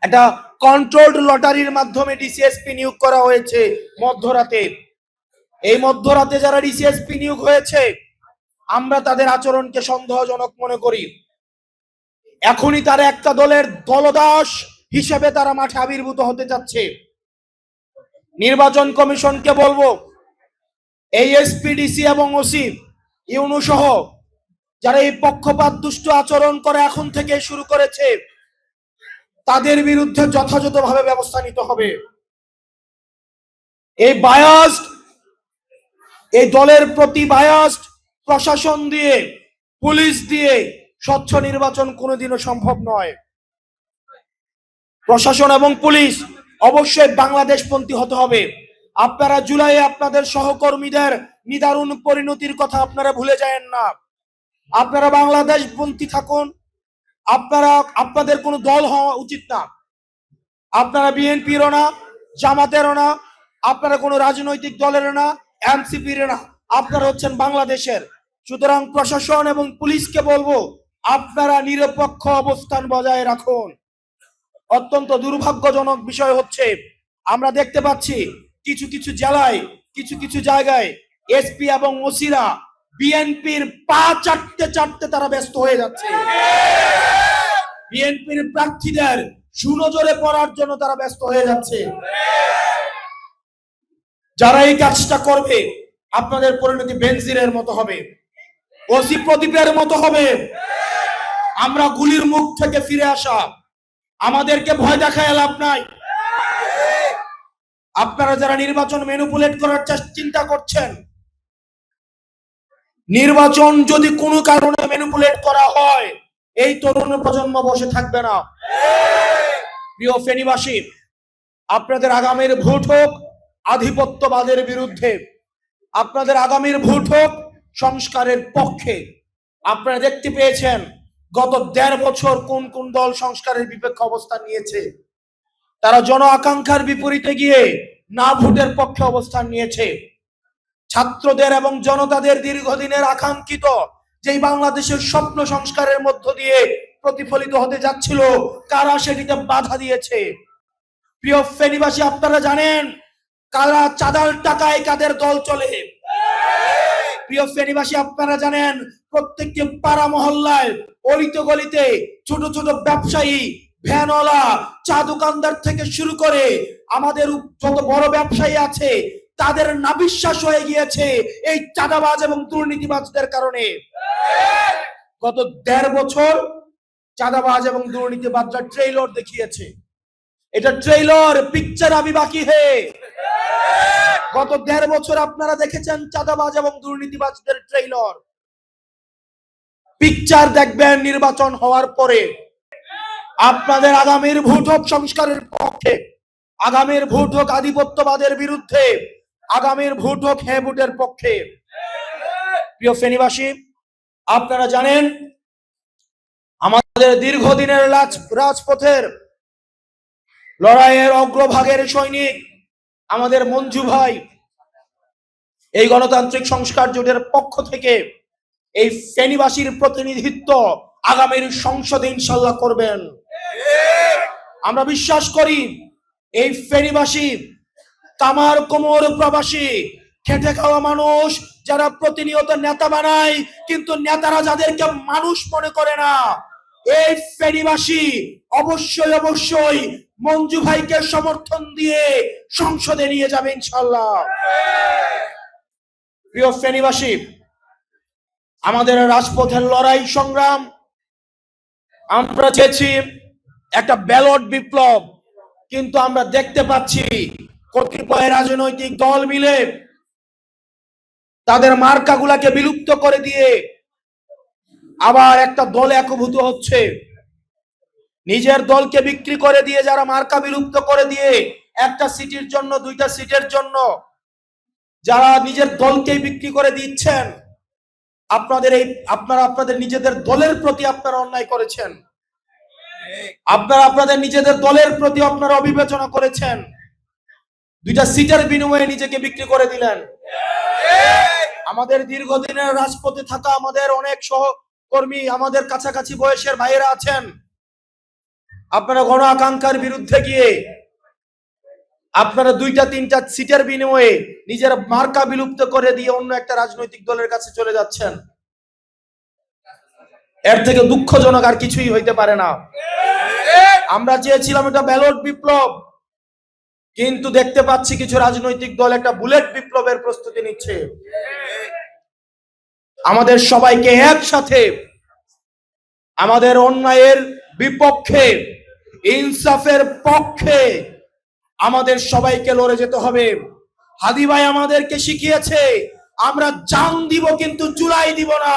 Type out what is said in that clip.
একটা কন্ট্রোলড লটারির মাধ্যমে ডিসিএসপি নিয়োগ করা হয়েছে মধ্যরাতে। এই মধ্যরাতে যারা ডিসিএসপি নিয়োগ হয়েছে, আমরা তাদের আচরণকে সন্দেহজনক মনে করি। এখনই তারা একটা দলের দলদাস হিসেবে তারা মাঠে আবির্ভূত হতে যাচ্ছে। নির্বাচন কমিশনকে বলবো, এই এসপি, ডিসি এবং ওসি, ইউনু সহ যারা এই পক্ষপাত দুষ্ট আচরণ করে এখন থেকে শুরু করেছে, তাদের বিরুদ্ধে যথাযথভাবে ব্যবস্থা নিতে হবে। এই বায়াসড, এই দলের প্রতি বায়াসড প্রশাসন দিয়ে, পুলিশ দিয়ে স্বচ্ছ নির্বাচন কোনোদিনও সম্ভব নয়। প্রশাসন এবং পুলিশ অবশ্যই বাংলাদেশপন্থী হতে হবে। আপনারা জুলাইয়ে আপনাদের সহকর্মীদের নিদারুণ পরিণতির কথা আপনারা ভুলে যায়েন না। আপনারা বাংলাদেশপন্থী থাকুন। আপনাদের কোনো দল হওয়া উচিত না। আপনারা বিএনপিরও না, জামাতেরও না, আপনারা কোনো রাজনৈতিক দলের না, এনসিপির না, আপনারা হচ্ছেন বাংলাদেশের। সুতরাং প্রশাসন এবং পুলিশকে বলবো, আপনারা নিরপেক্ষ অবস্থান বজায় রাখুন। অত্যন্ত দুর্ভাগ্যজনক বিষয় হচ্ছে, আমরা দেখতে পাচ্ছি কিছু কিছু জেলায়, কিছু কিছু জায়গায় এসপি এবং ওসিরা বিএনপির পা চাটতে চাটতে তারা ব্যস্ত হয়ে যাচ্ছে। বিএনপির প্রার্থীদের সুনজরে পড়ার জন্য তারা ব্যস্ত হয়ে যাচ্ছে। যারা এই কাজটা করবে, আপনাদের পরিণতি বেনজিরের মতো হবে, ওসি প্রদীপের মতো হবে। আমরা গুলির মুখ থেকে ফিরে আসা, আমাদেরকে ভয় দেখায় লাভ নাই। আপনারা যারা নির্বাচন ম্যানিপুলেট করার চিন্তা করছেন, নির্বাচন যদি কোনো কারণে ম্যানিপুলেট করা হয়, এই তরুণ প্রজন্ম বসে থাকবে না। প্রিয় ফেনীবাসী, আপনাদের আগামীর ভোট হোক আধিপত্যবাদের বিরুদ্ধে, আপনাদের আগামীর ভোট হোক সংস্কারের পক্ষে। আপনারা দেখতে পেয়েছেন গত 1.5 বছর কোন কোন দল সংস্কারের বিপক্ষে অবস্থান নিয়েছে। তারা জন আকাঙ্ক্ষার বিপরীতে গিয়ে না ভোটের পক্ষে অবস্থান নিয়েছে। ছাত্রদের এবং জনতাদের দীর্ঘদিনের আকাঙ্ক্ষিত যেই বাংলাদেশের স্বপ্ন সংস্কারের মধ্য দিয়ে প্রতিফলিত হতে যাচ্ছিল, কারা সেটিতে বাধা দিয়েছে? প্রিয় ফেনীবাসী, আপনারা জানেন কারা চাঁদার টাকায় কাদের দল চলে। প্রিয় ফেনীবাসী, আপনারা জানেন প্রত্যেকটি পাড়া মহল্লায়, অলিতে গলিতে ছোট ছোট ব্যবসায়ী, ভ্যানওয়ালা, চা দোকানদার থেকে শুরু করে আমাদের যত বড় ব্যবসায়ী আছে, তাদের নাবিশ্বাস হয়ে গিয়েছে এই চাঁদাবাজ এবং দুর্নীতিবাজদের কারণে। গত 1.5 বছর চাঁদাবাজ এবং দুর্নীতিবাজরা ট্রেইলর দেখিয়েছে। এটা ট্রেইলর, পিকচার আবি বাকি হে। গত 1.5 বছর আপনারা দেখেছেন চাঁদাবাজ এবং দুর্নীতিবাজদের ট্রেইলর। পিকচার দেখবেন নির্বাচন হওয়ার পরে। আপনাদের আগামীর ভোট হোক সংস্কারের পক্ষে, আগামীর ভোট হোক আধিপত্যবাদের বিরুদ্ধে, আগামীর ভোট হোক হ্যাঁ ভোটের পক্ষে। প্রিয় ফেনীবাসী, আপনারা জানেন আমাদের দীর্ঘদিনের রাজপথের লড়াইয়ের অগ্রভাগের সৈনিক আমাদের মঞ্জু ভাই এই গণতান্ত্রিক সংস্কার জোটের পক্ষ থেকে এই ফেনীবাসীর প্রতিনিধিত্ব আগামীর সংসদে ইনশাল্লাহ করবেন। আমরা বিশ্বাস করি এই ফেনীবাসী কামার কোমর প্রবাসী খেটে খাওয়া মানুষ, যারা প্রতিনিয়ত নেতা বানায় কিন্তু নেতারা যাদেরকে মানুষ মনে করে না, এই ফেনীবাসী অবশ্যই অবশ্যই মঞ্জু ভাইকে সমর্থন দিয়ে সংসদে নিয়ে যাবে ইনশাল্লাহ। প্রিয় ফেনীবাসী, আমাদের রাজপথের লড়াই সংগ্রাম, আমরা চেয়েছি একটা ব্যালট বিপ্লব, কিন্তু আমরা দেখতে পাচ্ছি কতিপয় রাজনৈতিক দল মিলে তাদের মার্কাগুলাকে বিলুপ্ত করে দিয়ে আবার একটা দলে একভূত হচ্ছে। নিজের দলকে বিক্রি করে দিয়ে, যারা মার্কা বিলুপ্ত করে দিয়ে একটা সিটের জন্য, 2টা সিটের জন্য যারা নিজের দলকে বিক্রি করে দিচ্ছেন, আপনারা আপনাদের নিজেদের দলের প্রতি আপনারা অন্যায় করেছেন। আপনারা আপনাদের নিজেদের দলের প্রতি আপনারা অবিবেচনা করেছেন। 2টা সিটের বিনিময়ে নিজেকে বিক্রি করে দিলেন। আমাদের দীর্ঘদিনের রাজপথে থাকা আমাদের অনেক সহকর্মী, আমাদের কাছাকাছি বয়সের ভাইয়েরা আছেন, আপনারা গণ আকাঙ্ক্ষার বিরুদ্ধে গিয়ে আপনারা 2-3টা সিটের বিনিময়ে নিজের মার্কা বিলুপ্ত করে দিয়ে অন্য একটা রাজনৈতিক দলের কাছে চলে যাচ্ছেন। এর থেকে দুঃখজনক আর কিছুই হইতে পারে না। আমরা চেয়েছিলাম এটা ব্যালট বিপ্লব, কিন্তু দেখতে পাচ্ছি কিছু রাজনৈতিক দল একটা বুলেট বিপ্লবের প্রস্তুতি নিচ্ছে। আমাদের সবাইকে একসাথে আমাদের অন্যায়ের বিপক্ষে, ইনসাফের পক্ষে আমাদের সবাইকে লড়ে যেতে হবে। হাদি ভাই আমাদেরকে শিখিয়েছে আমরা জান দিব কিন্তু জুলাই দিব না।